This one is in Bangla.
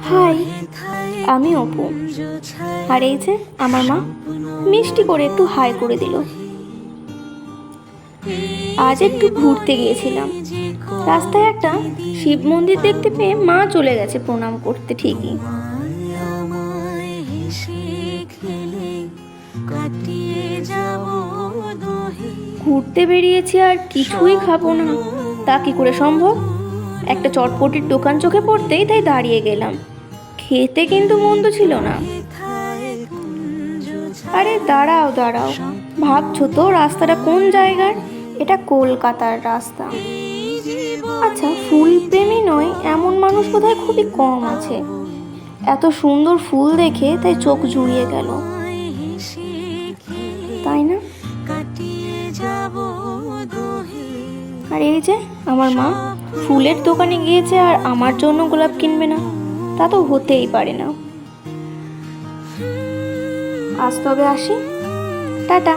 হাই, আমি অপু। আর এই যে আমার মা মিষ্টি করে একটু হাই করে দিল। আজ একটু ঘুরতে গিয়েছিলাম। রাস্তায় একটা শিব মন্দির দেখতে পেয়ে মা চলে গেছে প্রণাম করতে। ঠিকই ঘুরতে বেরিয়েছি আর কিছুই খাবো না, তা কি করে সম্ভব? একটা চটপটির দোকান চোখে পড়তেই তাই দাঁড়িয়ে গেলাম। খেতে কিন্তু মন্দ ছিল না। আরে দাঁড়াও দাঁড়াও, ভাবছো তো রাস্তাটা কোন জায়গার? এটা কলকাতার রাস্তা। আচ্ছা, ফুল প্রেমী নয় এমন মানুষ বোধহয় খুবই কম আছে। এত সুন্দর ফুল দেখে তাই চোখ জুড়িয়ে গেল, তাই না? আর এই যে আমার মা ফুলের দোকানে গিয়েছে আর আমার জন্য গোলাপ কিনবে না, তা তো হতেই পারে না। আজ তবে আসি, টাটা।